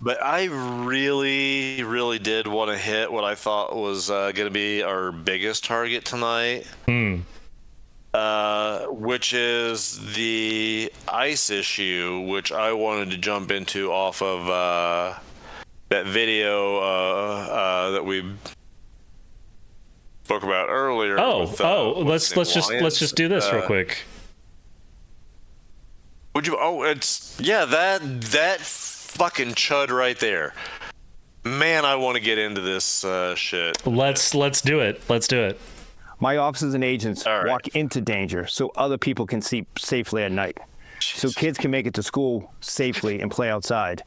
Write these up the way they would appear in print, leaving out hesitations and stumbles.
But I really, really did want to hit what I thought was going to be our biggest target tonight, Hmm. which is the ICE issue, which I wanted to jump into off of that video that we spoke about earlier with what's his name, Let's Lyons. just do this real quick. Would you? Oh, it's yeah, that fucking chud right there. Man, I want to get into this shit. Let's do it. Let's do it. My officers and agents All right. walk into danger so other people can sleep safely at night. So kids can make it to school safely and play outside.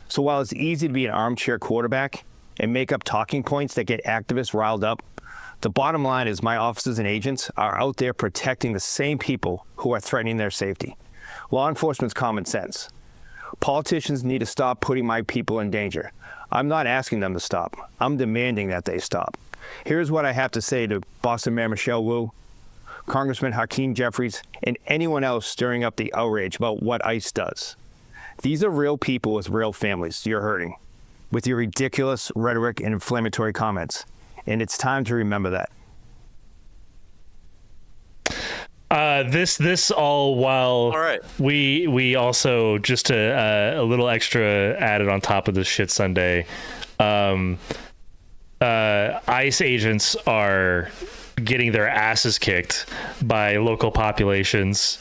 So while it's easy to be an armchair quarterback and make up talking points that get activists riled up, the bottom line is my officers and agents are out there protecting the same people who are threatening their safety. Law enforcement's common sense. Politicians need to stop putting my people in danger. I'm not asking them to stop. I'm demanding that they stop. Here's what I have to say to Boston Mayor Michelle Wu, Congressman Hakeem Jeffries, and anyone else stirring up the outrage about what ICE does. These are real people with real families you're hurting with your ridiculous rhetoric and inflammatory comments. And it's time to remember that. This all while All right. we also just a little extra added on top of this shit Sunday. ICE agents are getting their asses kicked by local populations,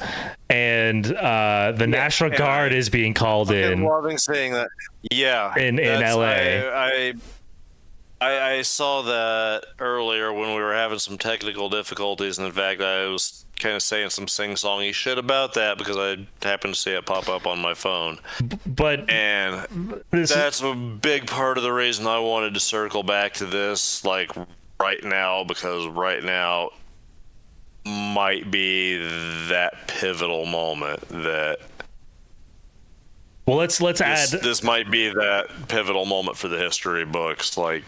and the National Guard is being called in. I'm loving saying that. Yeah, in LA. I saw that earlier when we were having some technical difficulties, and in fact, I was kind of saying some sing-songy shit about that because I happened to see it pop up on my phone. But And that's a big part of the reason I wanted to circle back to this, like, right now, because right now might be that pivotal moment that... Well, let's add... This might be that pivotal moment for the history books, like...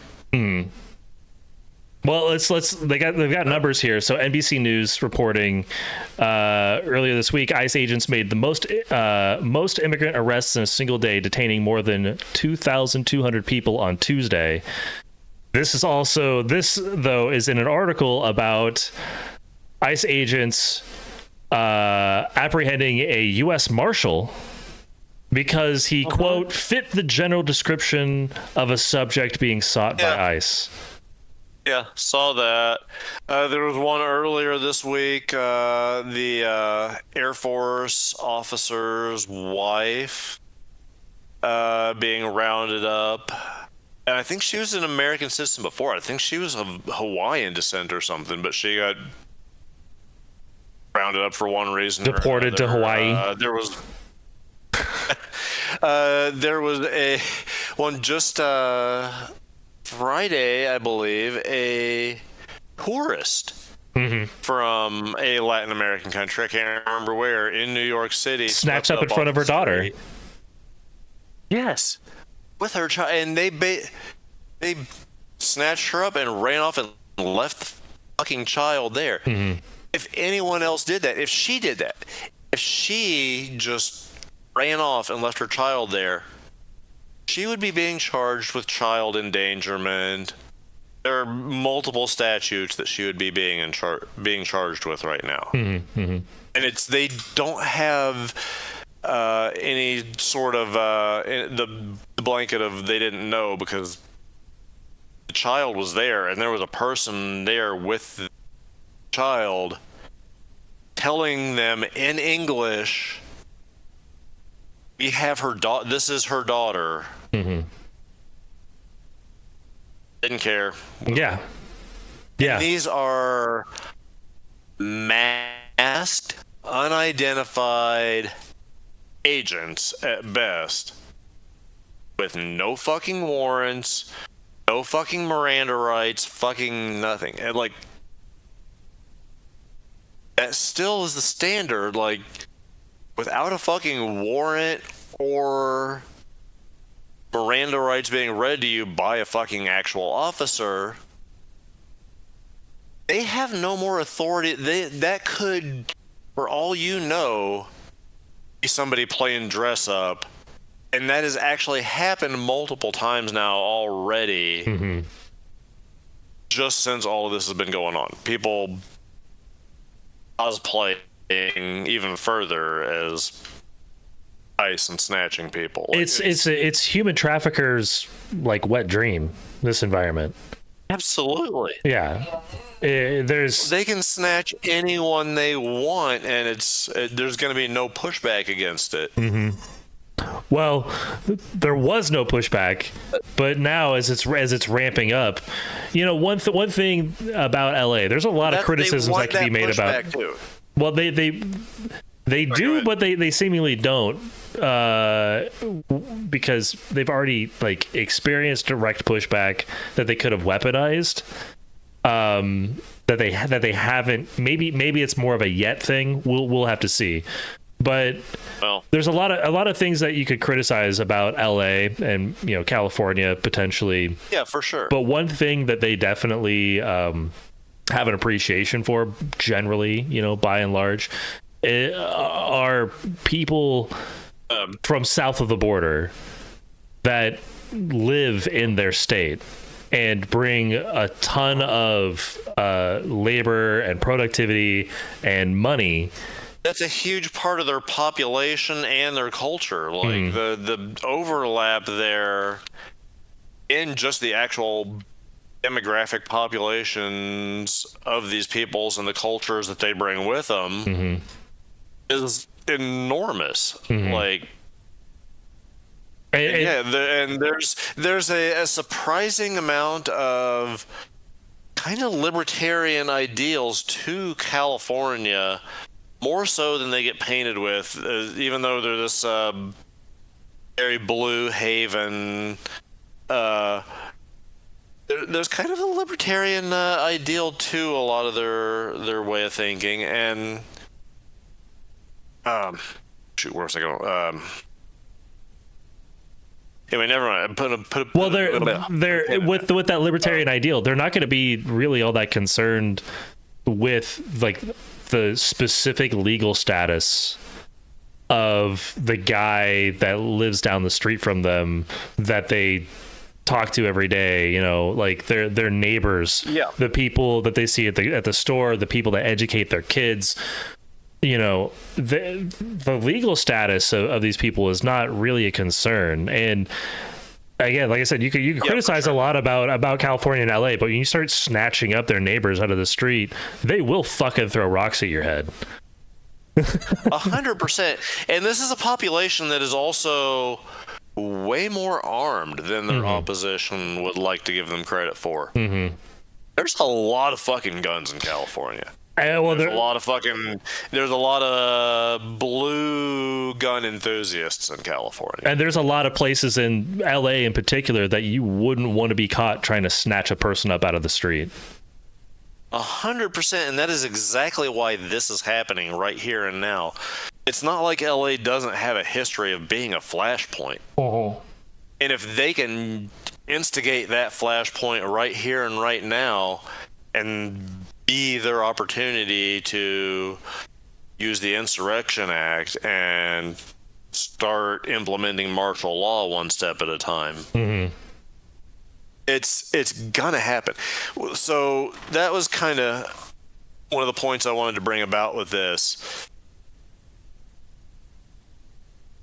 Well, they've got numbers here. So NBC News reporting earlier this week, ICE agents made the most immigrant arrests in a single day, detaining more than 2,200 people on Tuesday. This though is in an article about ICE agents apprehending a U.S. Marshal because he quote fit the general description of a subject being sought by ICE. Yeah, saw that. There was one earlier this week. The Air Force officer's wife being rounded up. And I think she was an American citizen before. I think she was of Hawaiian descent or something, but she got rounded up for one reason. Deported to Hawaii. There was a one just Friday, I believe, a tourist from a Latin American country, I can't remember where, in New York City, snatched up in front of her daughter. Yes, with her child, and they snatched her up and ran off and left the fucking child there. If anyone else did that, if she did that, if she just ran off and left her child there, she would be being charged with child endangerment. There are multiple statutes that she would be being charged with right now. And they don't have any sort of the blanket of they didn't know because the child was there and there was a person there with the child telling them in English, we have her daughter. This is her daughter. Didn't care. Yeah. And these are masked, unidentified agents at best, with no fucking warrants, no fucking Miranda rights, fucking nothing. And like, that still is the standard. Like, without a fucking warrant or Miranda rights being read to you by a fucking actual officer, they have no more authority. That could, for all you know, be somebody playing dress up And that has actually happened multiple times now already, just since all of this has been going on. People cosplaying even further as ICE and snatching people. Like, it's human traffickers like wet dream. This environment. absolutely. Yeah. There's They can snatch anyone they want, and there's going to be no pushback against it. well, there was no pushback, but now as it's ramping up, one thing about LA, there's a lot of criticisms that can be made about. Too. Well, they do, but they seemingly don't, because they've already like experienced direct pushback that they could have weaponized. That they haven't. Maybe it's more of a yet thing. We'll have to see. But there's a lot of things that you could criticize about LA and California potentially. Yeah, for sure. But one thing that they definitely have an appreciation for, generally, by and large, are people from south of the border that live in their state and bring a ton of labor and productivity and money. That's a huge part of their population and their culture. Like the overlap there in just the actual demographic populations of these peoples and the cultures that they bring with them is enormous. Like, and there's a surprising amount of kind of libertarian ideals to California, more so than they get painted with, even though they're this very blue haven. There's kind of a libertarian ideal to a lot of their way of thinking, and shoot, where was I going? Anyway, never mind. Well, they're with that libertarian ideal, they're not going to be really all that concerned with like the specific legal status of the guy that lives down the street from them that they talk to every day, like their neighbors, the people that they see at the store, the people that educate their kids. The legal status of these people is not really a concern. And again, like I said, you could criticize a lot about California and LA, but when you start snatching up their neighbors out of the street, they will fucking throw rocks at your head. 100%. And this is a population that is also way more armed than their opposition would like to give them credit for. There's a lot of fucking guns in California. There's a lot of blue gun enthusiasts in California. And there's a lot of places in LA in particular that you wouldn't want to be caught trying to snatch a person up out of the street. 100%, and that is exactly why this is happening right here and now. It's not like LA doesn't have a history of being a flashpoint. And if they can instigate that flashpoint right here and right now and be their opportunity to use the Insurrection Act and start implementing martial law one step at a time, it's gonna happen. So that was kind of one of the points I wanted to bring about with this.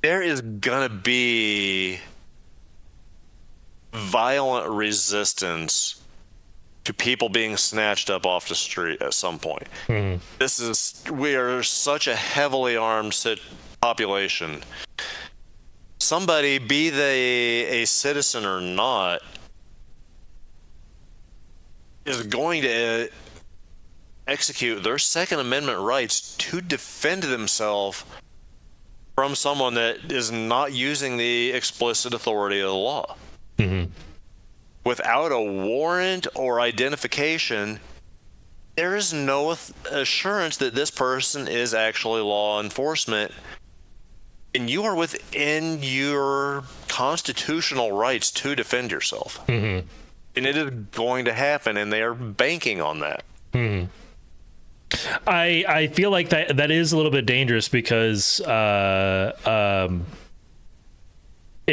There is gonna be violent resistance to people being snatched up off the street at some point. We are such a heavily armed population. Somebody, be they a citizen or not, is going to execute their Second Amendment rights to defend themselves from someone that is not using the explicit authority of the law. Without a warrant or identification, there is no assurance that this person is actually law enforcement, and you are within your constitutional rights to defend yourself. And it is going to happen, and they are banking on that. I feel like that is a little bit dangerous because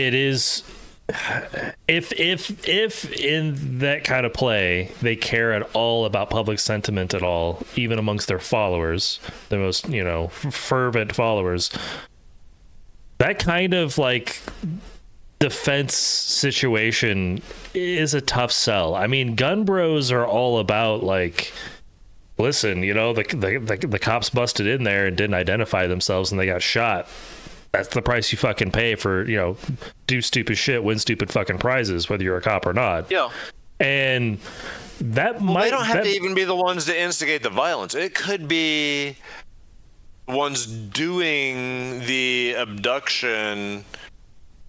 it is. If in that kind of play they care at all about public sentiment at all, even amongst their followers, the most fervent followers, that kind of like defense situation is a tough sell. I mean, gun bros are all about like, listen, the cops busted in there and didn't identify themselves and they got shot. That's the price you fucking pay for, do stupid shit, win stupid fucking prizes, whether you're a cop or not. Yeah. And that they don't have to even be the ones to instigate the violence. It could be ones doing the abduction,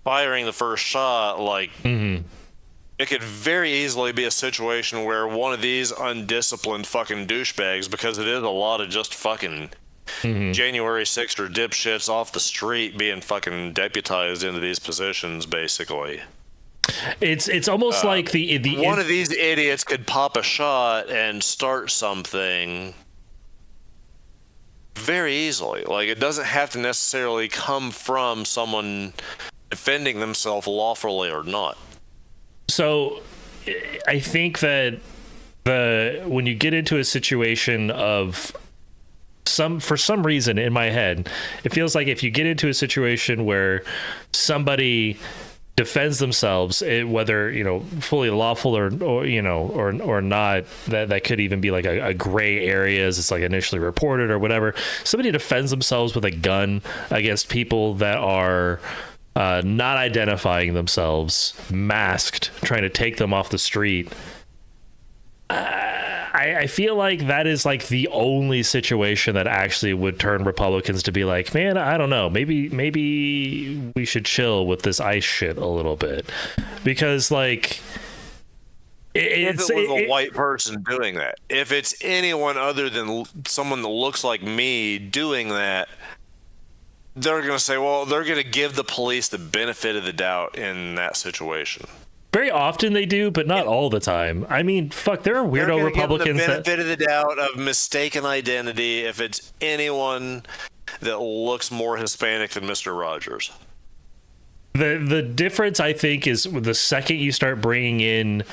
firing the first shot. Like, it could very easily be a situation where one of these undisciplined fucking douchebags, because it is a lot of just fucking January 6th or dipshits off the street being fucking deputized into these positions, basically. It's almost like the one of these idiots could pop a shot and start something very easily. Like, it doesn't have to necessarily come from someone defending themselves lawfully or not. So I think that when you get into a situation of for some reason in my head, it feels like if you get into a situation where somebody defends themselves, whether fully lawful or not, that could even be like a gray area as it's like initially reported or whatever. Somebody defends themselves with a gun against people that are not identifying themselves, masked, trying to take them off the street. I feel like that is like the only situation that actually would turn Republicans to be like, man, I don't know, maybe we should chill with this ICE shit a little bit, because like if it was a white person doing that, if it's anyone other than someone that looks like me doing that, they're going to say, well, they're going to give the police the benefit of the doubt in that situation. Very often they do, but not all the time. I mean, fuck, there are weirdo Republicans give them the benefit of the doubt of mistaken identity if it's anyone that looks more Hispanic than Mr. Rogers. The difference, I think, is the second you start bringing in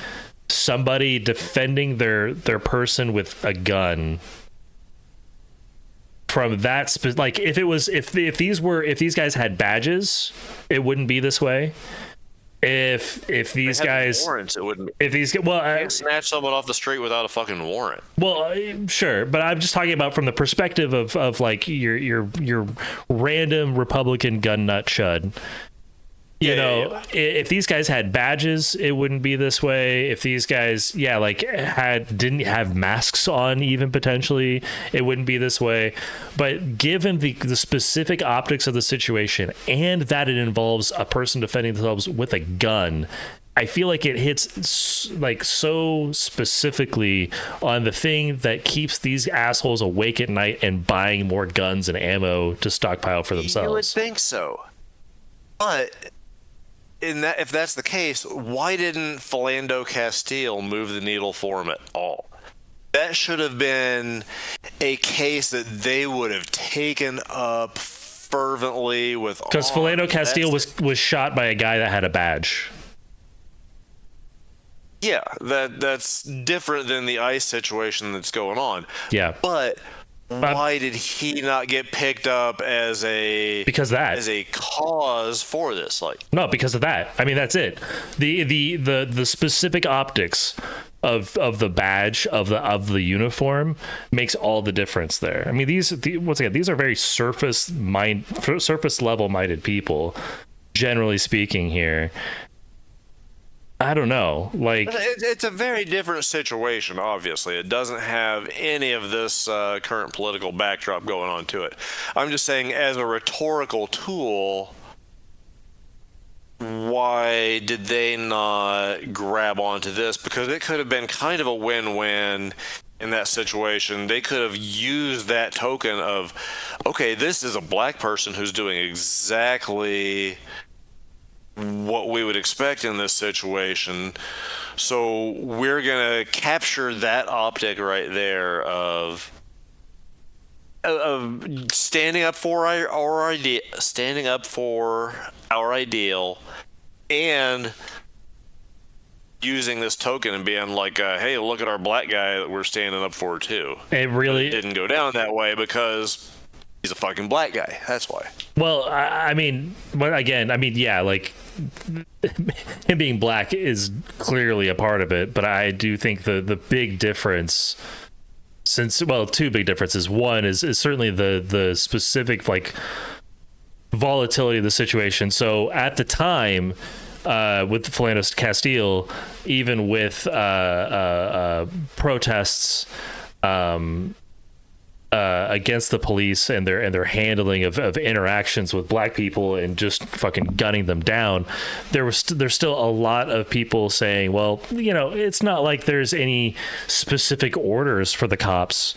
somebody defending their person with a gun. From that, like if these guys had badges, it wouldn't be this way. If these guys warrants, it wouldn't. If these you can't snatch someone off the street without a fucking warrant. Well, sure, but I'm just talking about from the perspective of like your random Republican gun nut chud. If these guys had badges, it wouldn't be this way. If these guys, didn't have masks on, even potentially, it wouldn't be this way. But given the specific optics of the situation and that it involves a person defending themselves with a gun, I feel like it hits like so specifically on the thing that keeps these assholes awake at night and buying more guns and ammo to stockpile for themselves. You would think so, but if that's the case, why didn't Philando Castile move the needle for him at all? That should have been a case that they would have taken up fervently with. Because Philando Castile was shot by a guy that had a badge. Yeah, that's different than the ICE situation that's going on. Yeah, but why did he not get picked up as a cause for this? Like, no, because of that. I mean, that's it. The specific optics of the badge of the uniform makes all the difference there. I mean, these are very surface level minded people, generally speaking here. I don't know. Like, it's a very different situation. Obviously, it doesn't have any of this current political backdrop going on to it. I'm just saying, as a rhetorical tool, why did they not grab onto this? Because it could have been kind of a win-win in that situation. They could have used that token of, okay, this is a black person who's doing exactly what we would expect in this situation, so we're gonna capture that optic right there of standing up for our ideal and using this token and being like, hey, look at our black guy that we're standing up for too. It really didn't go down that way because he's a fucking black guy. That's why. Well, I mean, but again, I mean, yeah, like him being black is clearly a part of it, but I do think the big difference, two big differences. One is certainly the specific like volatility of the situation. So at the time, with Philando Castile, even with protests against the police and their handling of interactions with black people and just fucking gunning them down, there's still a lot of people saying, well, you know, it's not like there's any specific orders for the cops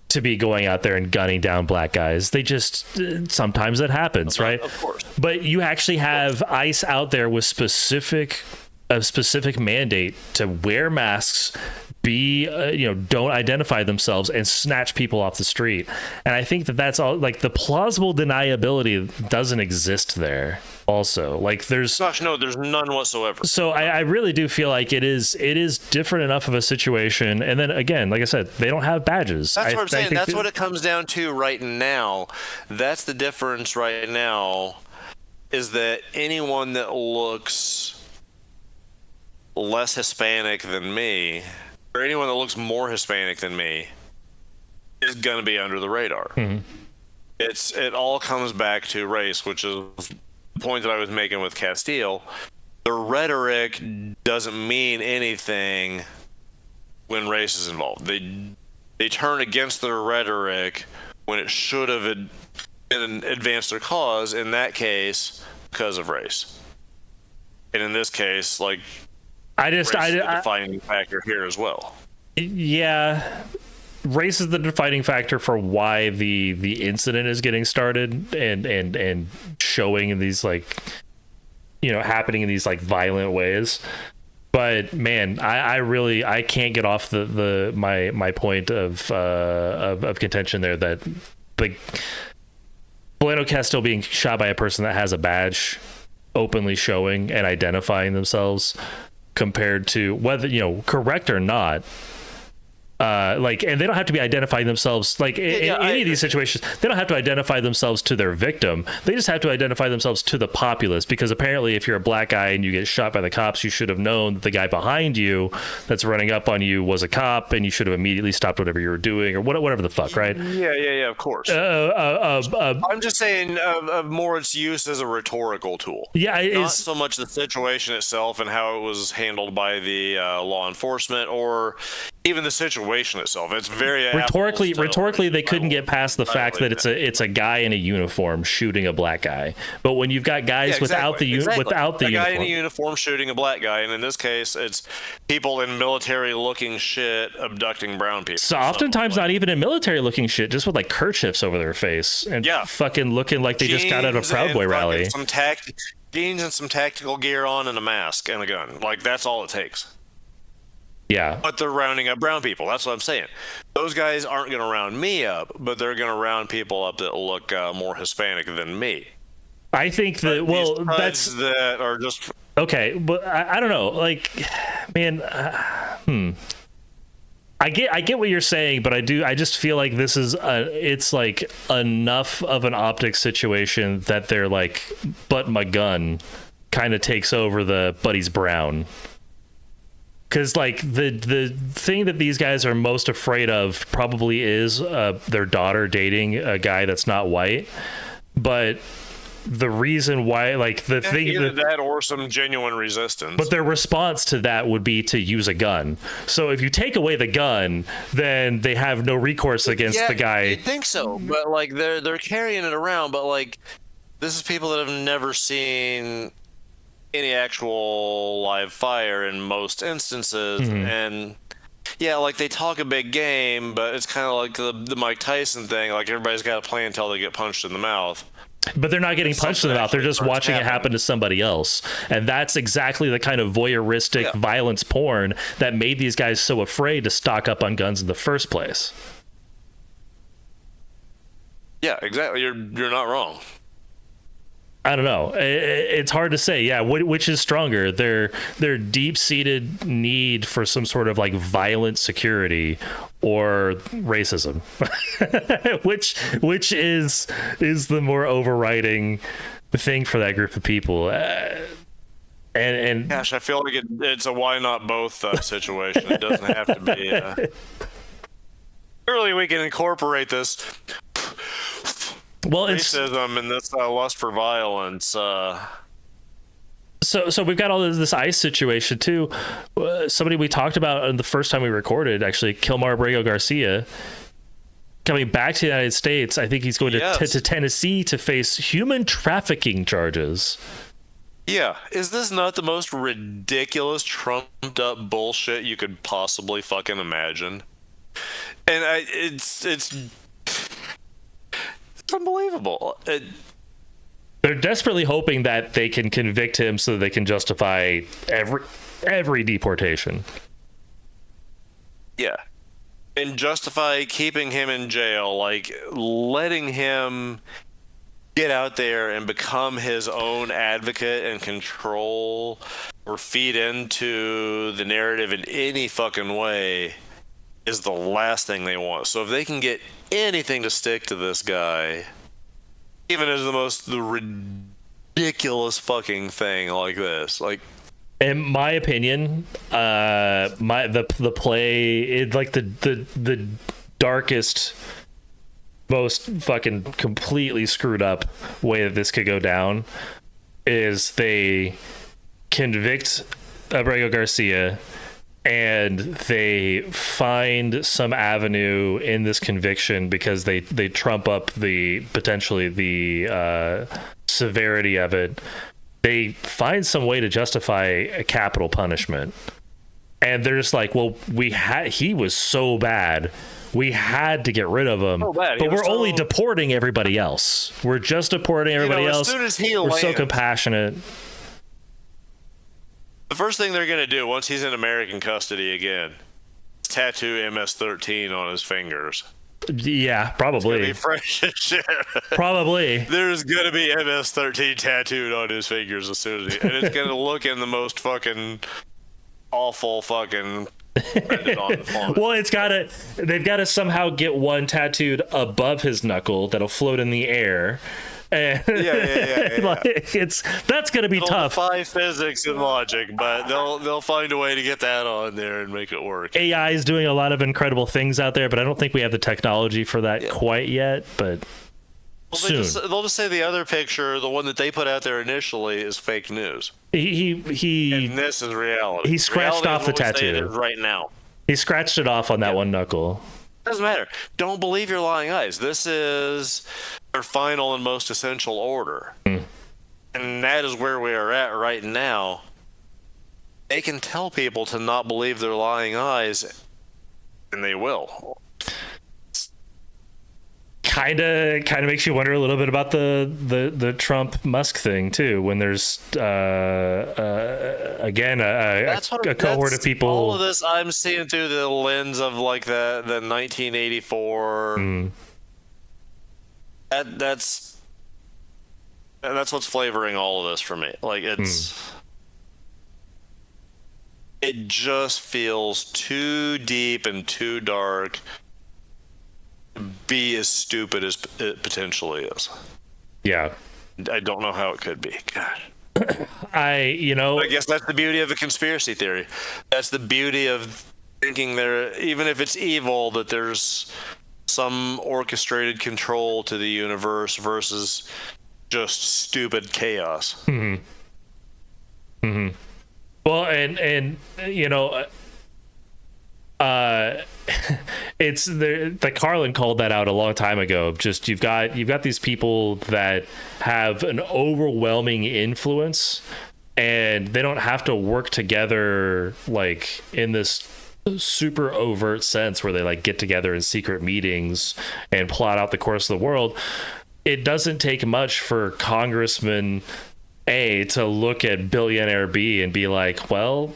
to be going out there and gunning down black guys. They just sometimes it happens, right? Of course. But you actually have ICE out there with a specific mandate to wear masks, don't identify themselves, and snatch people off the street. And I think that's all. Like, the plausible deniability doesn't exist there. Also, like, there's no, there's none whatsoever. So I really do feel like it is different enough of a situation. And then again, like I said, they don't have badges. That's what I'm saying. That's what it comes down to right now. That's the difference right now, is that anyone that looks less Hispanic than me, or anyone that looks more Hispanic than me, is going to be under the radar. Mm-hmm. It all comes back to race, which is the point that I was making with Castile. The rhetoric doesn't mean anything when race is involved. They turn against their rhetoric when it should have advanced their cause, in that case, because of race. And in this case, like, race is the defining factor here as well. Yeah, race is the defining factor for why the incident is getting started and showing in these, like, you know, happening in these like violent ways. But man, I can't get off my point of contention there, that like Philando Castile being shot by a person that has a badge openly showing and identifying themselves, compared to whether, you know, correct or not, like, and they don't have to be identifying themselves, like, in any of these situations, they don't have to identify themselves to their victim. They just have to identify themselves to the populace, because apparently if you're a black guy and you get shot by the cops, you should have known that the guy behind you that's running up on you was a cop, and you should have immediately stopped whatever you were doing, or whatever the fuck, right? Yeah, of course. I'm just saying of more its use as a rhetorical tool. Yeah, not so much the situation itself and how it was handled by the law enforcement, or even the situation itself. It's very rhetorically they couldn't get past the fact that it's a guy in a uniform shooting a black guy. But when you've got guys without the uniform, guy in a uniform shooting a black guy, and in this case it's people in military looking shit abducting brown people. So oftentimes not even in military looking shit, just with like kerchiefs over their face and fucking looking like they just got out of a Proud Boy rally. Jeans and some tactical gear on, and a mask and a gun. Like, that's all it takes. Yeah. But they're rounding up brown people. That's what I'm saying. Those guys aren't going to round me up, but they're going to round people up that look more Hispanic than me. I think that, well, that's that are just okay, but I don't know. Like, man, I get what you're saying, but I just feel like this is it's like enough of an optics situation that they're like, but my gun kind of takes over the buddy's brown. Because, like, the thing that these guys are most afraid of probably is their daughter dating a guy that's not white. But the reason why, like, the thing either that or some genuine resistance. But their response to that would be to use a gun. So if you take away the gun, then they have no recourse against the guy. I think so, but like they're carrying it around. But like, this is people that have never seen any actual live fire in most instances, and like, they talk a big game, but it's kind of like the Mike Tyson thing, like, everybody's got to play until they get punched in the mouth. But they're not getting punched in the mouth, they're just watching it happen to somebody else. And that's exactly the kind of voyeuristic violence porn that made these guys so afraid to stock up on guns in the first place. Yeah, exactly. You're not wrong. I don't know. It's hard to say. Yeah, which is stronger? Their deep-seated need for some sort of like violent security, or racism? which is the more overriding thing for that group of people? And gosh, I feel like it's a why not both situation. It doesn't have to be. Surely we can incorporate this. Well, it's racism and this lust for violence. So we've got all this ICE situation too. Somebody we talked about the first time we recorded, actually, Kilmar Abrego Garcia, coming back to the United States. I think he's going to Tennessee to face human trafficking charges. Yeah, is this not the most ridiculous, trumped up bullshit you could possibly fucking imagine? And it's unbelievable. They're desperately hoping that they can convict him so that they can justify every deportation. Yeah. And justify keeping him in jail, like letting him get out there and become his own advocate and control or feed into the narrative in any fucking way is the last thing they want. So if they can get anything to stick to this guy, even as the ridiculous fucking thing like this, like, in my opinion, the play, like the darkest, most fucking completely screwed up way that this could go down is they convict Abrego Garcia and they find some avenue in this conviction because they trump up the potentially the severity of it. They find some way to justify a capital punishment, and they're just like, well, he was so bad, we had to get rid of him, but we're only deporting everybody else. We're just deporting everybody else. As soon as we're so compassionate. The first thing they're going to do once he's in American custody again is tattoo MS-13 on his fingers. Yeah, probably. It's gonna be fresh as shit. Probably. There's going to be MS-13 tattooed on his fingers as soon as and it's going to look in the most fucking awful fucking on the font. Well, they've got to somehow get one tattooed above his knuckle that'll float in the air. And that's gonna be tough. Defy physics and logic, but they'll find a way to get that on there and make it work. AI is doing a lot of incredible things out there, but I don't think we have the technology for that quite yet. But soon they'll just say the other picture, the one that they put out there initially, is fake news. He and this is reality. He scratched off the tattoo right now. He scratched it off on that one knuckle. Doesn't matter. Don't believe your lying eyes. This is their final and most essential order. And that is where we are at right now. They can tell people to not believe their lying eyes, and they will. Kind of makes you wonder a little bit about the Trump Musk thing too. When there's again a cohort of people. All of this I'm seeing through the lens of like the 1984. That's what's flavoring all of this for me. Like it just feels too deep and too dark. Be as stupid as it potentially is. Yeah. I don't know how it could be. God. I guess that's the beauty of the conspiracy theory. That's the beauty of thinking there, even if it's evil, that there's some orchestrated control to the universe versus just stupid chaos. Well, and it's the Carlin called that out a long time ago. Just you've got these people that have an overwhelming influence, and they don't have to work together like in this super overt sense where they like get together in secret meetings and plot out the course of the world. It doesn't take much for Congressman A to look at billionaire B and be like, well,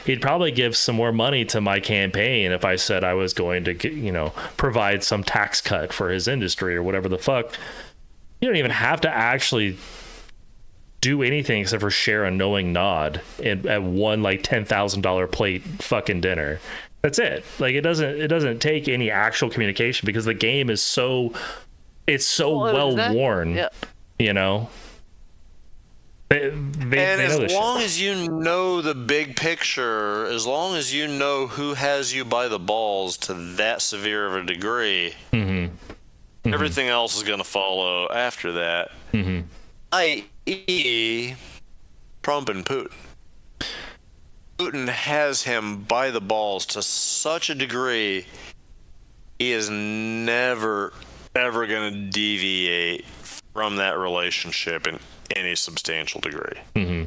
he'd probably give some more money to my campaign if I said I was going to, provide some tax cut for his industry or whatever the fuck. you don't even have to actually do anything except for share a knowing nod at one like $10,000 plate fucking dinner. That's it. Like it doesn't take any actual communication because the game is so well worn. Yeah. You know. They as long as you know the big picture, as long as you know who has you by the balls to that severe of a degree, everything else is going to follow after that. I.e., Trump and Putin. Putin has him by the balls to such a degree, he is never, ever going to deviate from that relationship in any substantial degree. He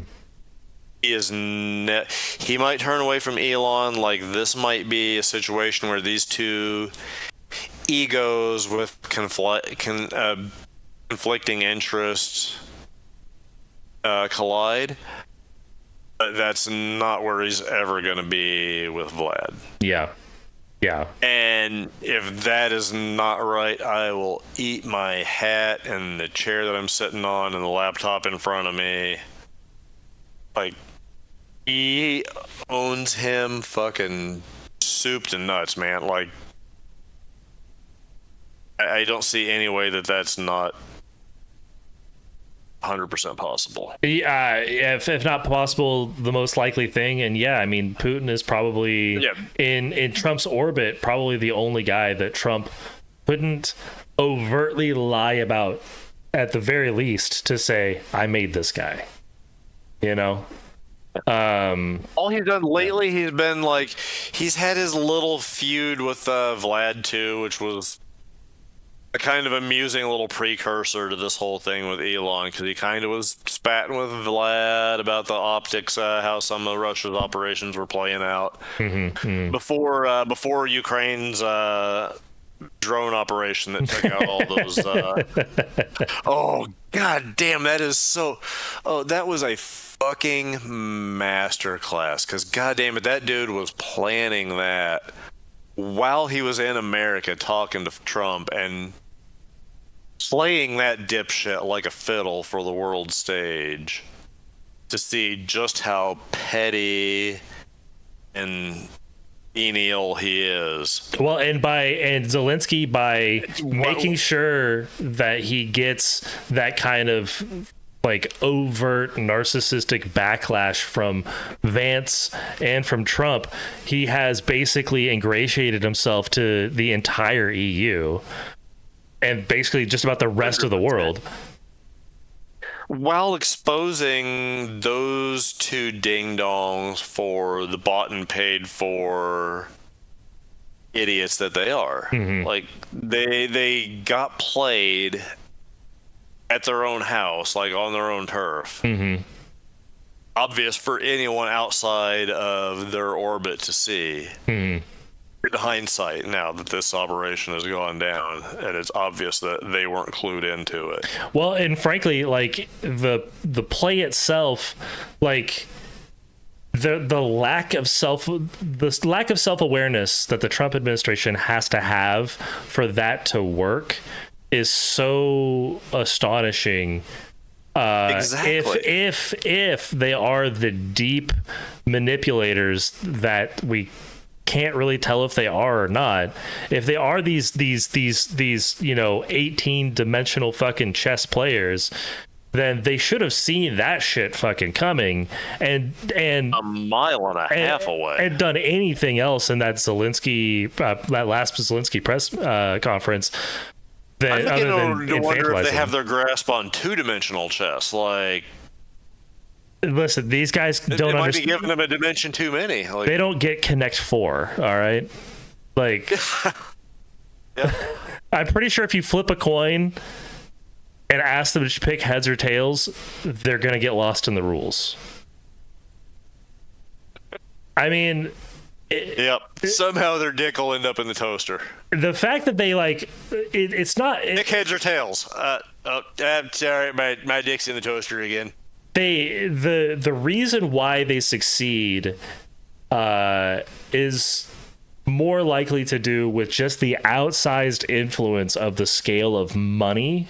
is he might turn away from Elon. Like this might be a situation where these two egos with conflicting interests collide. But that's not where he's ever going to be with Vlad. Yeah. And if that is not right, I will eat my hat and the chair that I'm sitting on and the laptop in front of me. Like, he owns him fucking soup to nuts, man. Like, I don't see any way that that's not 100% possible. Yeah, if not possible, the most likely thing. And yeah, I mean, Putin is probably in Trump's orbit, probably the only guy that Trump couldn't overtly lie about, at the very least, to say, I made this guy. You know? All he's done lately, he's been like, he's had his little feud with Vlad too, which was a kind of amusing little precursor to this whole thing with Elon, because he kind of was spatting with Vlad about the optics, how some of Russia's operations were playing out before Ukraine's drone operation that took out all those. Oh god damn, that is so. Oh, that was a fucking masterclass. Because god damn it, that dude was planning that while he was in America talking to Trump and playing that dipshit like a fiddle for the world stage to see just how petty and venial he is. Well, and Zelensky, by making sure that he gets that kind of like overt narcissistic backlash from Vance and from Trump, he has basically ingratiated himself to the entire EU and basically just about the rest of the world, while exposing those two ding-dongs for the bought and paid for idiots that they are. Like they got played at their own house, like on their own turf. Obvious for anyone outside of their orbit to see. In hindsight, now that this operation has gone down, and it's obvious that they weren't clued into it. Well, and frankly, like the play itself, like the lack of self-awareness that the Trump administration has to have for that to work is so astonishing. Exactly. If they are the deep manipulators that we can't really tell if they are or not, if they are these 18-dimensional fucking chess players, then they should have seen that shit fucking coming and a mile and a half away, and done anything else in that Zelensky that last Zelensky press conference. I'm beginning to wonder if they have their grasp on two-dimensional chess. Like, listen, these guys don't might be giving them a dimension too many. Like, they don't get Connect 4, all right? Like, I'm pretty sure if you flip a coin and ask them to pick heads or tails, they're going to get lost in the rules. I mean... Somehow their dick will end up in the toaster. The fact that they, like... it's not... Pick heads or tails. I'm sorry, my dick's in the toaster again. The reason why they succeed is more likely to do with just the outsized influence of the scale of money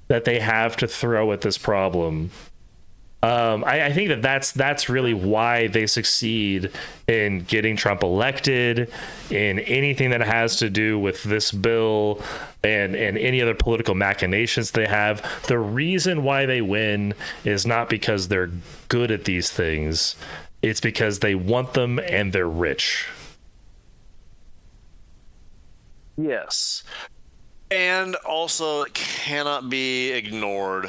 that they have to throw at this problem. I think that's really why they succeed in getting Trump elected, in anything that has to do with this bill and any other political machinations they have. The reason why they win is not because they're good at these things. It's because they want them and they're rich. Yes. And also, it cannot be ignored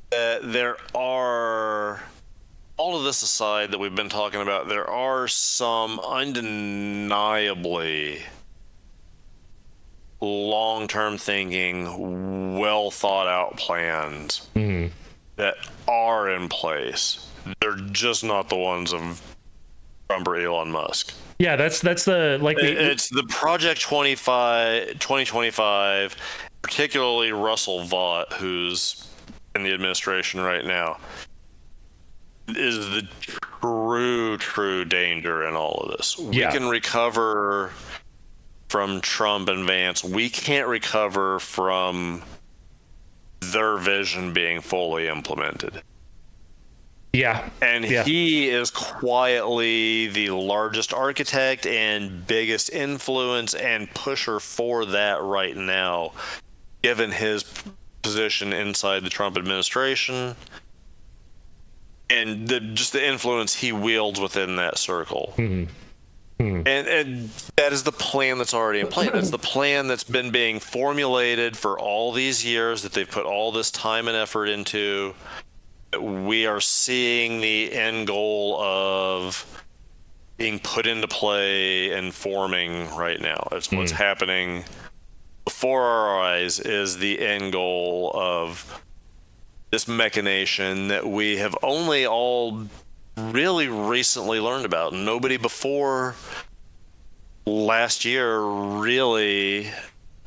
that there are, all of this aside that we've been talking about, there are some undeniably long-term thinking, well thought out plans that are in place. They're just not the ones of Trump or Elon Musk. Yeah, that's the It's the Project 2025, particularly Russell Vought, who's in the administration right now, is the true danger in all of this. Yeah. We can recover from Trump and Vance. We can't recover from their vision being fully implemented. Yeah. And he is quietly the largest architect and biggest influence and pusher for that right now, given his position inside the Trump administration and just the influence he wields within that circle. And that is the plan that's already in place. That's the plan that's been being formulated for all these years, that they've put all this time and effort into. We are seeing the end goal of being put into play and forming right now. It's what's happening before our eyes is the end goal of this machination that we have only all really recently learned about. Nobody before last year really,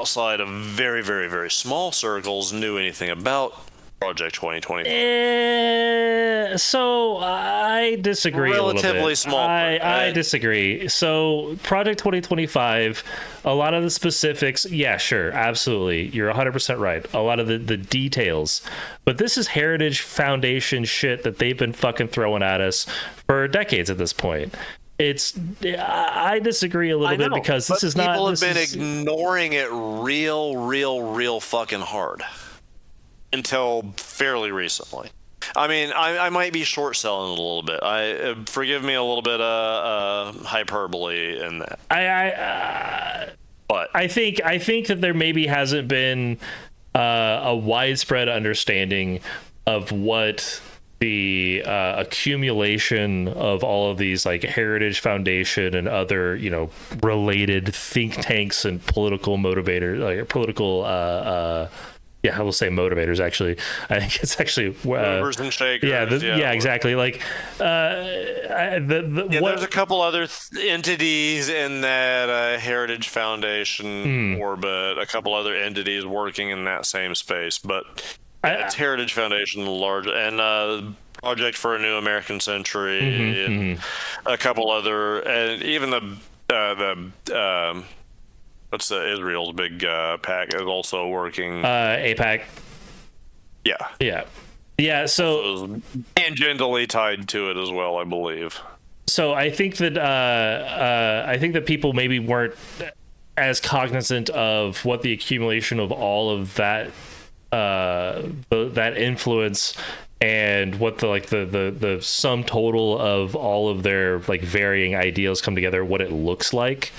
outside of very, very, very small circles, knew anything about Project 2020. So I disagree a little bit. Relatively small. I disagree. So Project 2025, a lot of the specifics, yeah, sure, absolutely. You're 100% right. A lot of the details. But this is Heritage Foundation shit that they've been fucking throwing at us for decades at this point. I disagree a little bit because this is not... People have been ignoring it real fucking hard. Until fairly recently. I mean, I might be short selling a little bit. Forgive me a little bit of hyperbole in that. But I think that there maybe hasn't been a widespread understanding of what the accumulation of all of these like Heritage Foundation and other related think tanks and political motivators, like political yeah, I will say motivators. Actually, I think it's actually movers and shakers. Yeah, exactly. Like, there's a couple other entities in that Heritage Foundation orbit. A couple other entities working in that same space, but it's Heritage Foundation, large, and Project for a New American Century, and a couple other, and even the what's Israel's big pack is also working. AIPAC. Yeah. So tangentially tied to it as well, I believe. So I think that people maybe weren't as cognizant of what the accumulation of all of that that influence and what the sum total of all of their like varying ideals come together, what it looks like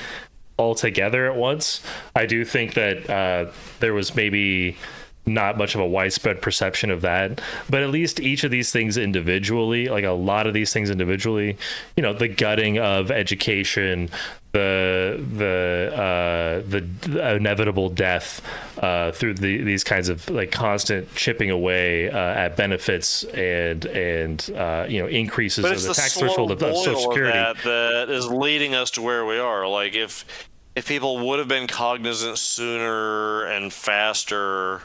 all together at once. I do think that there was maybe not much of a widespread perception of that, but at least each of these things individually, like a lot of these things individually, the gutting of education, the inevitable death through these kinds of like constant chipping away at benefits and increases of the tax threshold of Social Security that is leading us to where we are. Like if people would have been cognizant sooner and faster,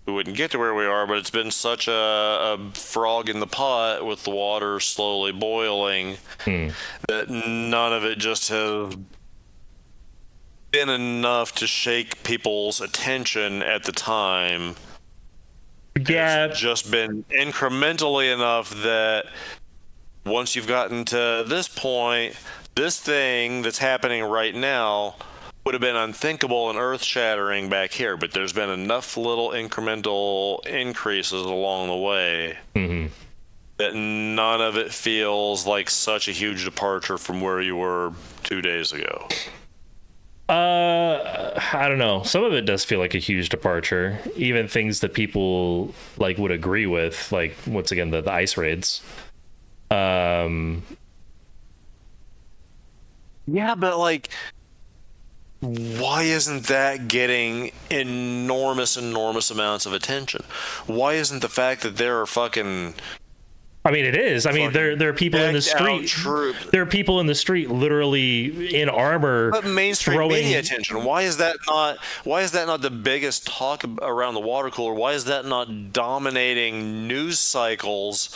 we wouldn't get to where we are. But it's been such a frog in the pot with the water slowly boiling that none of it just has been enough to shake people's attention at the time. Yeah, It's just been incrementally enough that once you've gotten to this point, this thing that's happening right now would have been unthinkable and earth-shattering back here, but there's been enough little incremental increases along the way that none of it feels like such a huge departure from where you were 2 days ago. I don't know. Some of it does feel like a huge departure. Even things that people like would agree with, like once again the ice raids. Yeah, but like, why isn't that getting enormous amounts of attention? Why isn't the fact that there are fucking I mean, it is. I mean, there are people in the decked out street. troops. There are people in the street, literally in armor, But mainstream throwing. media attention. Why is that not? Why is that not the biggest talk around the water cooler? Why is that not dominating news cycles?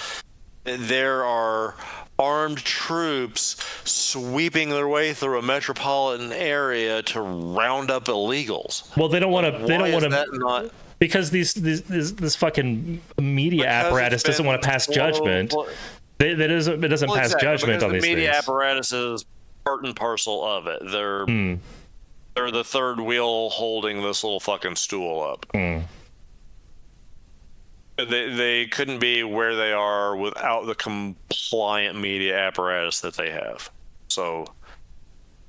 There are armed troops sweeping their way through a metropolitan area to round up illegals. Well, they don't want to. They Why don't want is that to not? because this fucking media Because apparatus it's doesn't been want to pass well- judgment. It doesn't Well, pass exactly, judgment because on these the media things. apparatus is part and parcel of it. They're the third wheel holding this little fucking stool up. They couldn't be where they are without the compliant media apparatus that they have. So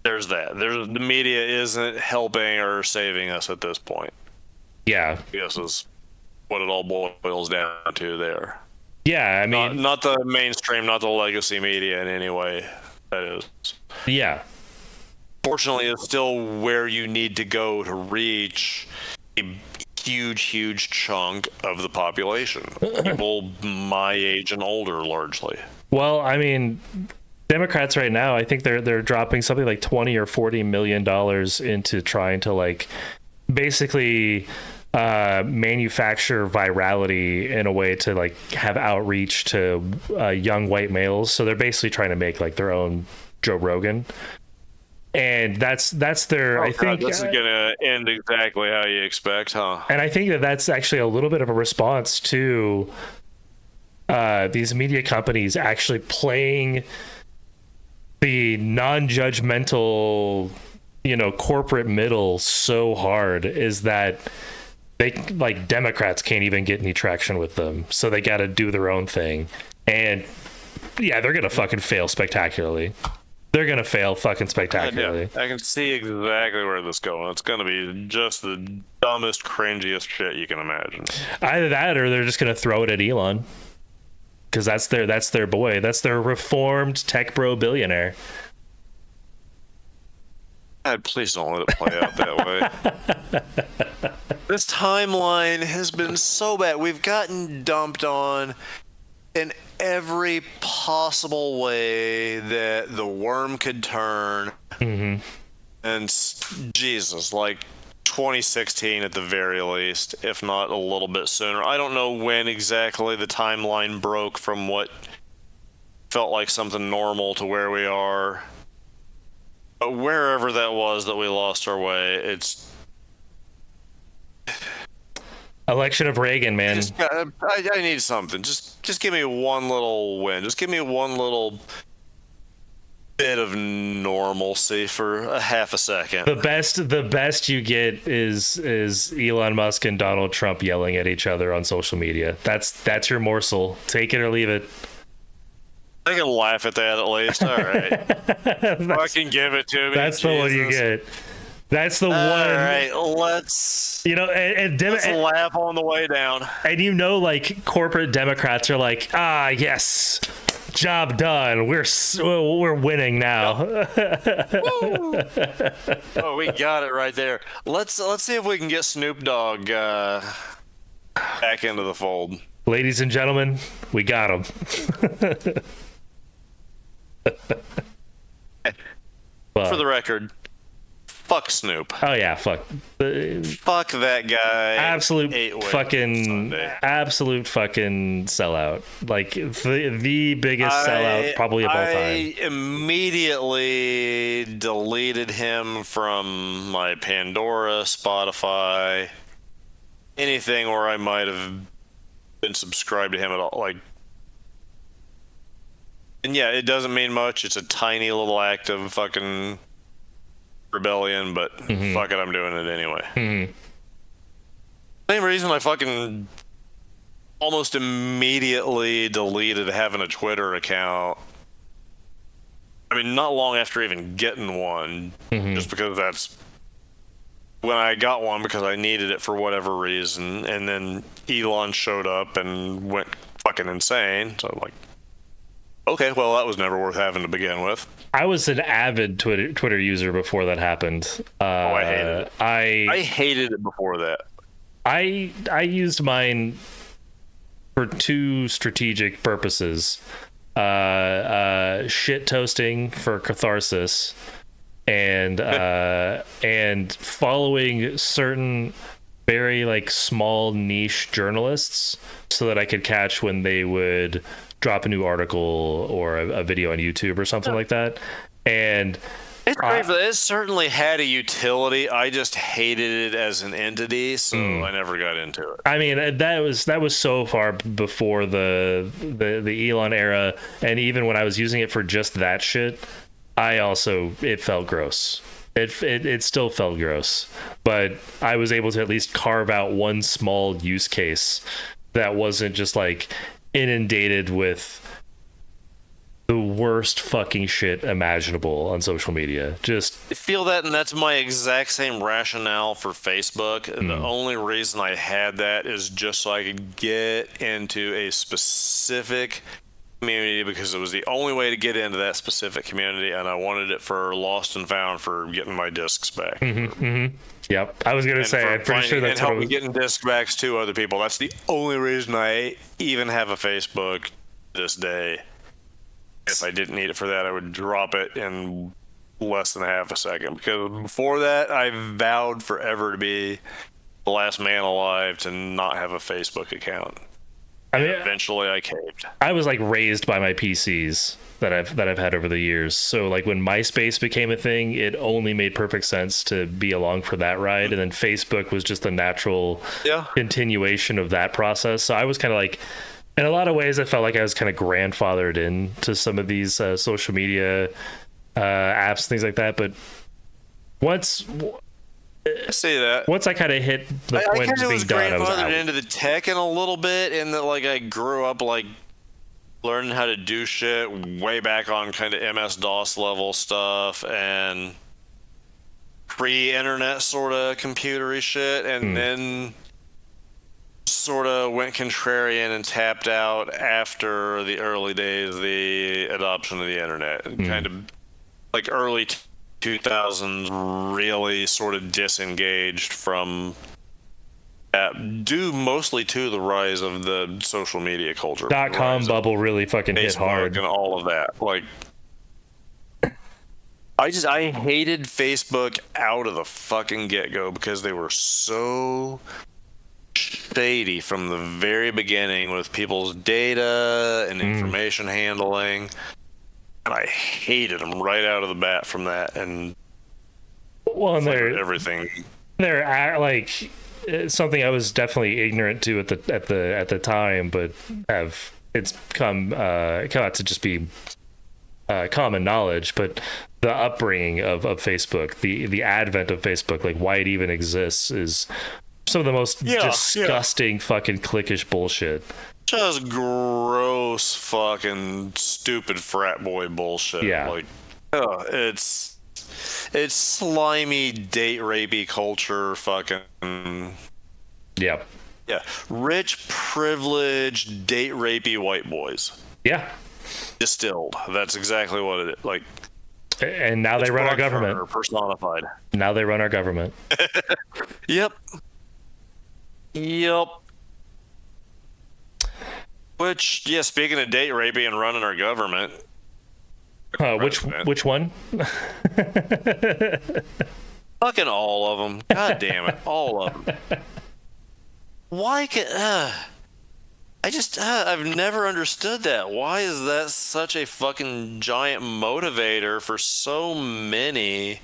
there's that. The media isn't helping or saving us at this point. Yeah, I guess is what it all boils down to there. yeah. I mean, Not the mainstream, not the legacy media in any way. That is. yeah. Fortunately, it's still where you need to go to reach a huge chunk of the population. People my age and older, largely. Well, I mean, Democrats right now, I think they're dropping something like $20 or $40 million into trying to like basically manufacture virality in a way to like have outreach to young white males. So they're basically trying to make like their own Joe Rogan. And that's their, I think this is gonna end exactly how you expect, huh? and I think that's actually a little bit of a response to these media companies actually playing the non-judgmental, corporate middle so hard is that they like Democrats can't even get any traction with them, so they got to do their own thing, and yeah, they're gonna fucking fail spectacularly. They're gonna fail fucking spectacularly. Yeah, I can see exactly where this is going. It's gonna be just the dumbest, cringiest shit you can imagine. Either that, or they're just gonna throw it at Elon, because that's their boy. That's their reformed tech bro billionaire. God, please don't let it play out that way. This timeline has been so bad. We've gotten dumped on in every possible way that the worm could turn. And Jesus, like 2016 at the very least, if not a little bit sooner. I don't know when exactly the timeline broke from what felt like something normal to where we are. But wherever that was that we lost our way, it's Election of Reagan, man. I need something. Just give me one little win. Just give me one little bit of normalcy for a half a second. The best you get is Elon Musk and Donald Trump yelling at each other on social media. That's your morsel. Take it or leave it. I can laugh at that at least. All right. Fucking give it to me. That's the one you get. That's the one. All right, let's let's laugh on the way down. And like corporate Democrats are like, yes, job done. We're winning now. Oh, we got it right there. Let's see if we can get Snoop Dogg back into the fold. Ladies and gentlemen, we got him. For the record, fuck Snoop. Oh yeah, fuck. Fuck that guy. Absolute Ate fucking Sunday. absolute fucking sellout. Like the biggest sellout probably of all time. I immediately deleted him from my Pandora, Spotify, anything where I might have been subscribed to him at all. Like, and yeah, it doesn't mean much. It's a tiny little act of fucking rebellion, but fuck it, I'm doing it anyway. Same reason I fucking almost immediately deleted having a Twitter account. I mean, not long after even getting one, just because that's when I got one because I needed it for whatever reason, and then Elon showed up and went fucking insane. So I'm like, okay, well, that was never worth having to begin with. I was an avid Twitter user before that happened. I hated it. I hated it before that. I used mine for two strategic purposes: shit toasting for catharsis, and following certain very like small niche journalists so that I could catch when they would drop a new article or a video on YouTube or something like that. And it's great for that. It certainly had a utility. I just hated it as an entity, so I never got into it. I mean, that was so far before the Elon era, and even when I was using it for just that shit, it felt gross. It still felt gross, but I was able to at least carve out one small use case that wasn't just like inundated with the worst fucking shit imaginable on social media. Just I feel that, and that's my exact same rationale for Facebook. And the only reason I had that is just so I could get into a specific community, because it was the only way to get into that specific community, and I wanted it for Lost and Found for getting my discs back. Yep, I was gonna say, I'm pretty sure that's and what helping getting disc backs to other people. That's the only reason I even have a Facebook this day. If I didn't need it for that, I would drop it in less than half a second. Because before that, I vowed forever to be the last man alive to not have a Facebook account. I mean, eventually I caved. I was like raised by my PCs that I've had over the years. So like when MySpace became a thing, it only made perfect sense to be along for that ride. And then Facebook was just a natural continuation of that process. So I was kind of like, in a lot of ways, I felt like I was kind of grandfathered into some of these social media apps, things like that. But once I see that. Once I kind of hit the point of being done, I was out. Into the tech in a little bit, in that like I grew up like learning how to do shit way back on kind of MS-DOS level stuff and pre-internet sort of computery shit, and then sort of went contrarian and tapped out after the early days of the adoption of the internet. Kind of like early 2000s, really sort of disengaged from that, due mostly to the rise of the social media culture. .com bubble really fucking hit hard. And all of that. Like, I hated Facebook out of the fucking get-go because they were so shady from the very beginning with people's data and information handling. And I hated them right out of the bat from that. And well, and everything. They're like something I was definitely ignorant to at the time, but it's come out to just be common knowledge. But the upbringing of Facebook, the advent of Facebook, like why it even exists, is some of the most disgusting fucking cliquish bullshit. Just gross fucking stupid frat boy bullshit. Yeah. Like, it's slimy date rapey culture fucking. Yep. Yeah. Rich, privileged, date rapey white boys. Yeah. Distilled. That's exactly what it is. Like, and now they run our government. Personified. Now they run our government. Yep. Which, yeah, speaking of date raping and running our government. Which one? Fucking all of them. God damn it, all of them. Why can? I've never understood that. Why is that such a fucking giant motivator for so many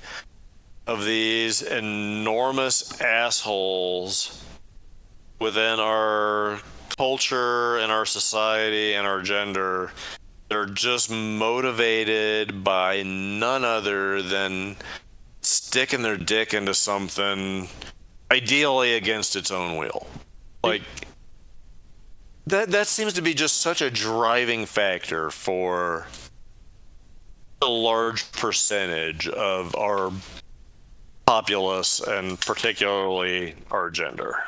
of these enormous assholes within our culture and our society and our gender? They're just motivated by none other than sticking their dick into something, ideally against its own will. Like, that seems to be just such a driving factor for a large percentage of our populace, and particularly our gender.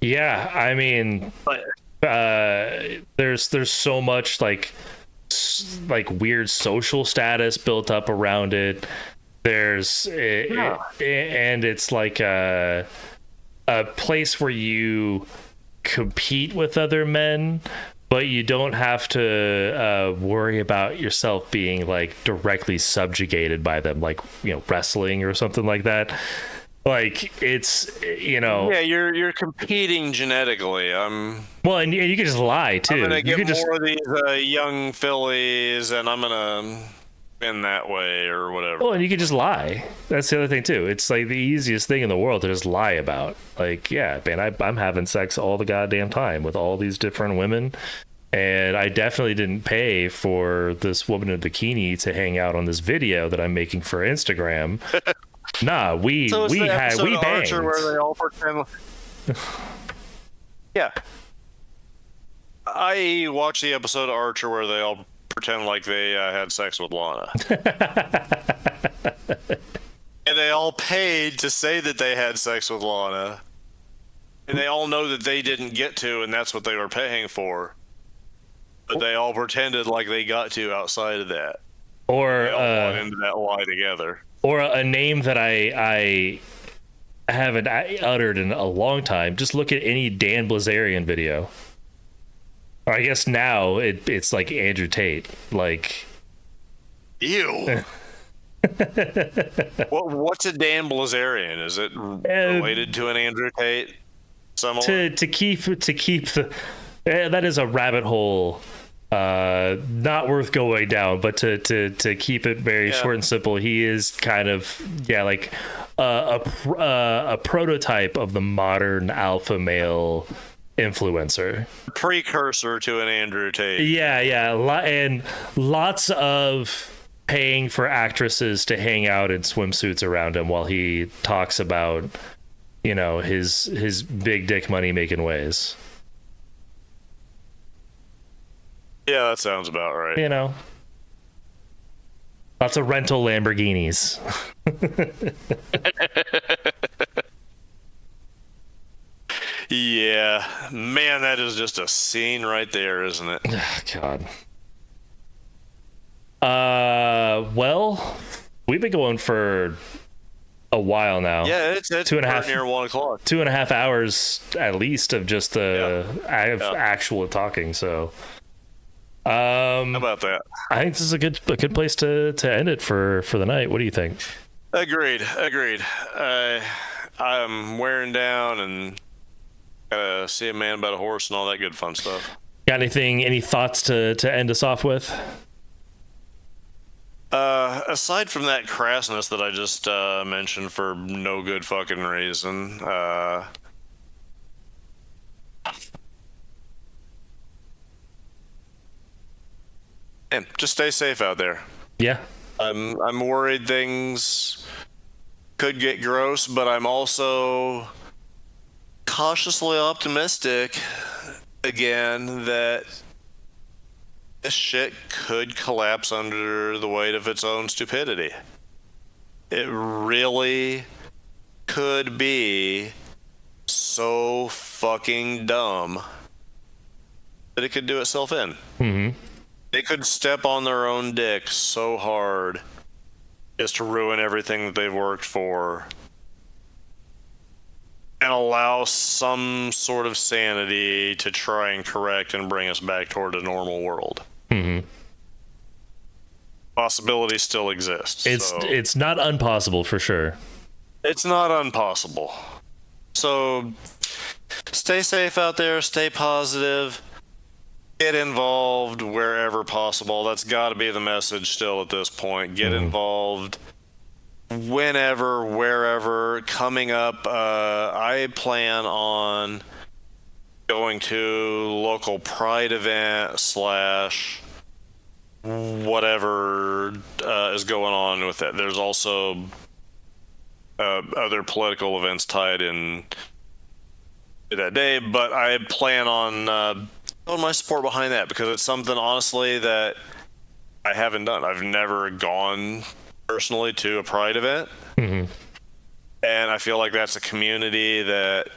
Yeah, I mean, there's so much like weird social status built up around it. And it's like a place where you compete with other men, but you don't have to worry about yourself being like directly subjugated by them, like, you know, wrestling or something like that. Like, it's, you know, yeah, you're competing genetically. Well, and you can just lie too. I'm gonna You get could more of these young fillies, and I'm gonna win that way or whatever. Well, and you can just lie. That's the other thing too. It's like the easiest thing in the world to just lie about. Like, yeah, man, I'm having sex all the goddamn time with all these different women, and I definitely didn't pay for this woman in a bikini to hang out on this video that I'm making for Instagram. Nah, we banged. Archer where they all pretend. Yeah, I watched the episode of Archer where they all pretend like they had sex with Lana, and they all paid to say that they had sex with Lana, and they all know that they didn't get to, and that's what they were paying for. But they all pretended like they got to outside of that. Or they all went into that lie together. Or a name that I haven't uttered in a long time. Just look at any Dan Blazarian video. Or I guess now it's like Andrew Tate. Like, ew. What's a Dan Blazarian? Is it related to an Andrew Tate? To keep the that is a rabbit hole. Not worth going down, but to keep it very short and simple, he is kind of like a prototype of the modern alpha male influencer, precursor to an Andrew Tate. And lots of paying for actresses to hang out in swimsuits around him while he talks about, you know, his big dick money making ways. Yeah, that sounds about right. You know, lots of rental Lamborghinis. Yeah, man, that is just a scene right there, isn't it? God. Well, we've been going for a while now. Yeah, it's 2.5 near 1 o'clock. 2.5 hours at least of just the actual talking. So. How about that? I think this is a good place to end it for the night. What do you think? Agreed. I'm wearing down and gotta see a man about a horse and all that good fun stuff. Got any thoughts to end us off with? Aside from that crassness that I just mentioned for no good fucking reason, and just stay safe out there. Yeah. I'm worried things could get gross, but I'm also cautiously optimistic again that this shit could collapse under the weight of its own stupidity. It really could be so fucking dumb that it could do itself in. Mm-hmm. They could step on their own dick so hard just to ruin everything that they've worked for and allow some sort of sanity to try and correct and bring us back toward a normal world. Mm-hmm. Possibility still exists. It's not impossible for sure. It's not impossible. So stay safe out there, stay positive, get involved wherever possible. That's got to be the message still at this point. Get involved whenever, wherever. Coming up, I plan on going to local pride event slash whatever is going on with it. There's also other political events tied in to that day, but I plan on throwing my support behind that because it's something honestly that I haven't done. I've never gone personally to a pride event, and I feel like that's a community that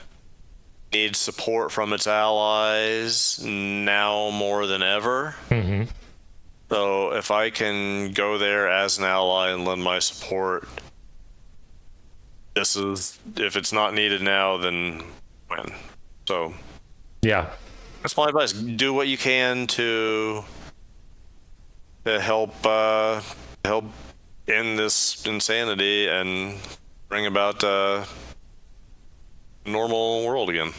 needs support from its allies now more than ever. So if I can go there as an ally and lend my support, if it's not needed now, then when? So Yeah. that's my advice. Do what you can to help end this insanity and bring about a normal world again.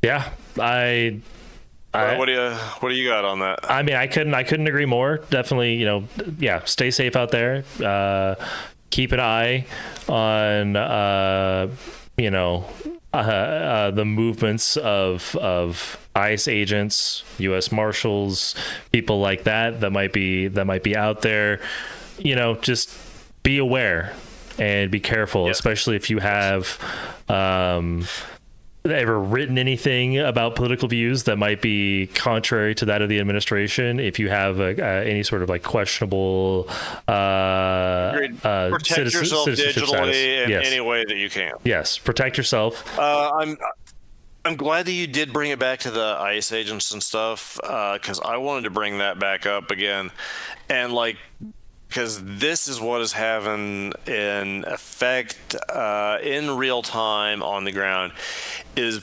Yeah. What do you got on that? I mean, I couldn't agree more. Definitely, yeah, stay safe out there. Keep an eye on, the movements of ICE agents, U.S. Marshals, people like that might be out there. Just be aware and be careful, especially if you have ever written anything about political views that might be contrary to that of the administration. If you have any sort of like questionable protect yourself digitally in any way that you can. Yes, protect yourself. I'm glad that you did bring it back to the ICE agents and stuff, because I wanted to bring that back up again, and because this is what is having an effect in real time on the ground, is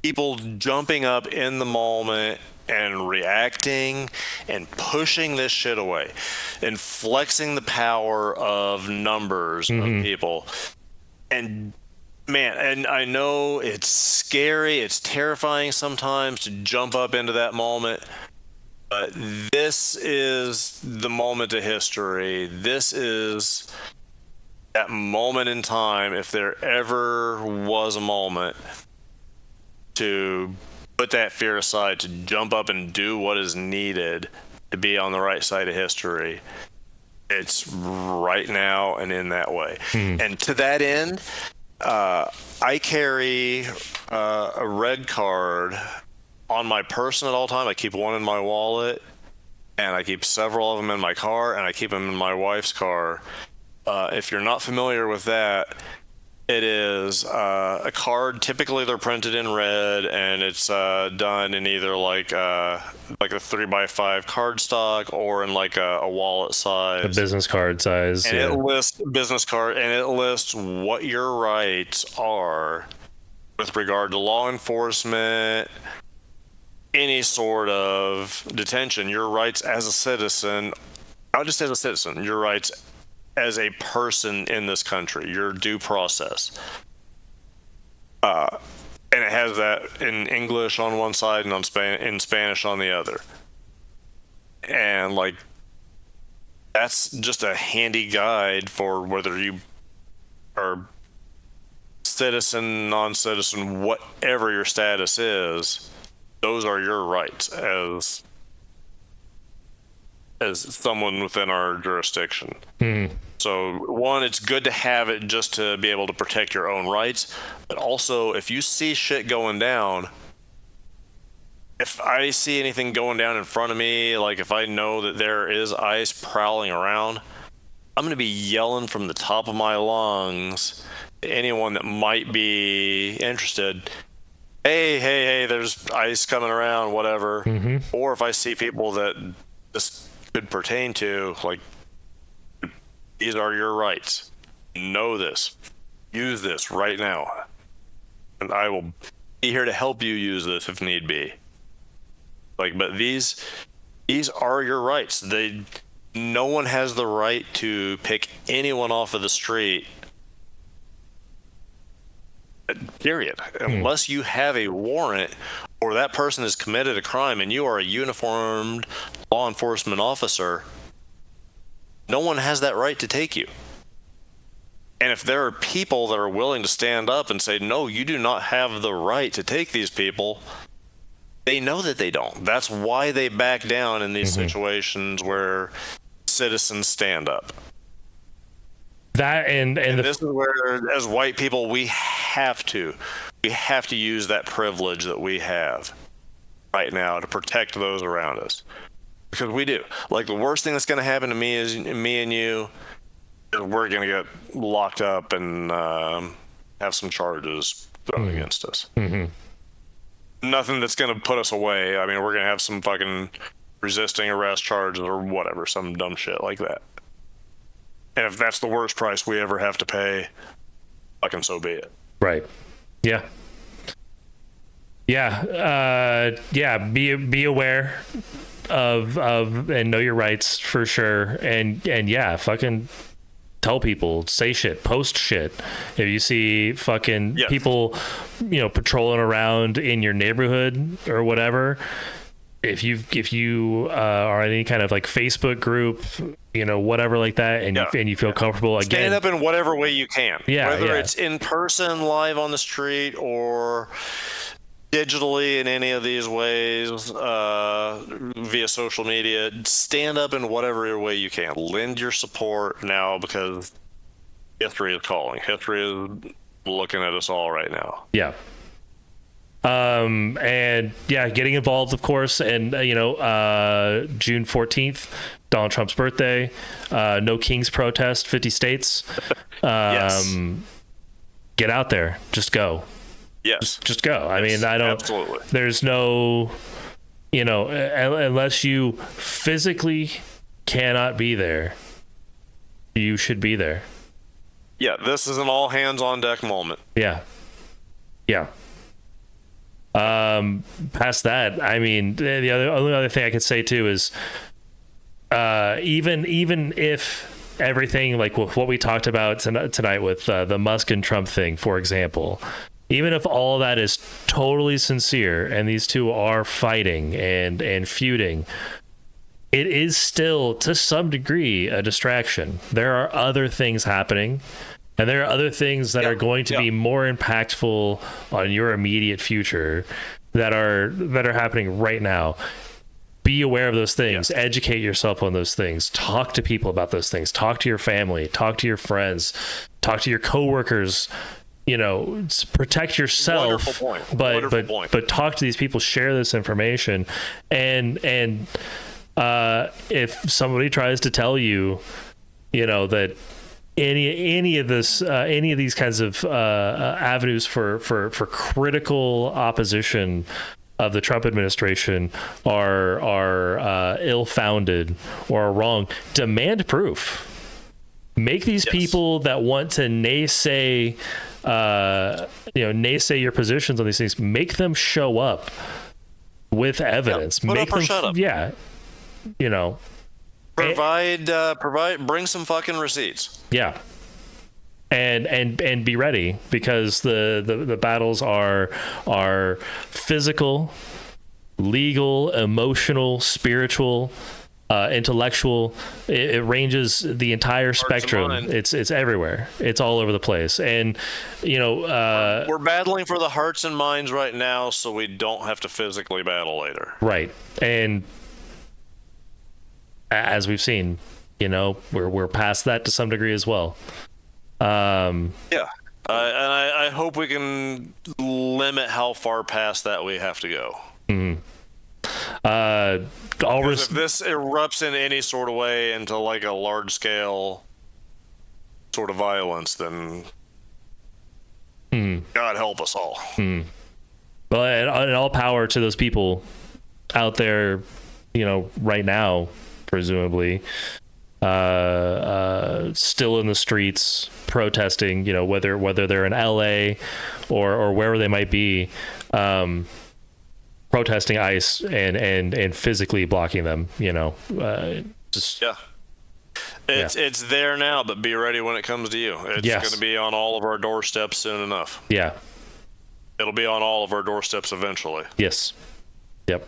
people jumping up in the moment and reacting and pushing this shit away and flexing the power of numbers of people. And man, and I know it's scary, it's terrifying sometimes to jump up into that moment. But this is the moment of history. This is that moment in time, if there ever was a moment to put that fear aside, to jump up and do what is needed to be on the right side of history. It's right now and in that way. And to that end, I carry a red card on my person at all time. I keep one in my wallet, and I keep several of them in my car, and I keep them in my wife's car. If you're not familiar with that, it is a card. Typically, they're printed in red, and it's done in either like a 3x5 cardstock or in like a wallet size, A business card size. and it lists business card, and it lists what your rights are with regard to law enforcement, any sort of detention, your rights as a citizen, not just as a citizen, your rights as a person in this country, your due process. And it has that in English on one side and in Spanish on the other. And that's just a handy guide for whether you are citizen, non-citizen, whatever your status is. Those are your rights as someone within our jurisdiction. So one, it's good to have it just to be able to protect your own rights, but also if you see shit going down, if I see anything going down in front of me, like if I know that there is ICE prowling around, I'm going to be yelling from the top of my lungs to anyone that might be interested, hey, there's ICE coming around, whatever. Or if I see people that this could pertain to, like, these are your rights. Know this. Use this right now. And I will be here to help you use this if need be. But these are your rights. no one has the right to pick anyone off of the street, period, unless you have a warrant or that person has committed a crime and you are a uniformed law enforcement officer. No one has that right to take you. And if there are people that are willing to stand up and say, no, you do not have the right to take these people, they know that they don't. That's why they back down in these situations where citizens stand up. That and this is where, as white people, we have to use that privilege that we have right now to protect those around us, because we do. Like, the worst thing that's going to happen to me is me and you. We're going to get locked up and have some charges thrown against us. Nothing that's going to put us away. I mean, we're going to have some fucking resisting arrest charges or whatever, some dumb shit like that. And if that's the worst price we ever have to pay, fucking so be it. Right. Yeah. Yeah. Be aware of and know your rights for sure. And yeah, fucking tell people, say shit, post shit. If you see fucking people, patrolling around in your neighborhood or whatever, if you are in any kind of like Facebook group, whatever like that, and you feel comfortable, again, stand up in whatever way you can. Whether it's in person, live on the street, or digitally in any of these ways, via social media, stand up in whatever way you can. Lend your support now, because history is calling. History is looking at us all right now. Yeah. And yeah, getting involved, of course. And, June 14th, Donald Trump's birthday, No Kings protest, 50 states. Yes. Get out there. Just go. Yes. Just go. I mean, I don't, absolutely. There's no, unless you physically cannot be there, you should be there. Yeah. This is an all hands on deck moment. Yeah. Yeah. Past that, I mean, the only other thing I could say too is, even if everything, like what we talked about tonight with the Musk and Trump thing, for example, even if all that is totally sincere and these two are fighting and feuding, it is still to some degree a distraction. There are other things happening, and there are other things that are going to be more impactful on your immediate future that are happening right now. Be aware of those things. Educate yourself on those things. Talk to people about those things. Talk to your family. Talk to your friends. Talk to your coworkers. Protect yourself. Wonderful point. But talk to these people. Share this information. And if somebody tries to tell you, that any of these kinds of avenues for critical opposition of the Trump administration are ill-founded or wrong, demand proof. Make these people that want to naysay your positions on these things, make them show up with evidence. Put make up or them, shut up. Yeah. Provide, bring some fucking receipts. Yeah. And be ready, because the battles are physical, legal, emotional, spiritual, intellectual. It ranges the entire spectrum. It's everywhere. It's all over the place. And we're battling for the hearts and minds right now, so we don't have to physically battle later. Right. And as we've seen, we're past that to some degree as well. And I hope we can limit how far past that we have to go. Mm-hmm. If this erupts in any sort of way into like a large scale sort of violence, then God help us all. Well, and all power to those people out there, right now, presumably, still in the streets protesting, whether they're in LA or wherever they might be, protesting ICE and physically blocking them, It's there now, but be ready when it comes to you. It's Yes. going to be on all of our doorsteps soon enough. Yeah. It'll be on all of our doorsteps eventually. Yes. Yep.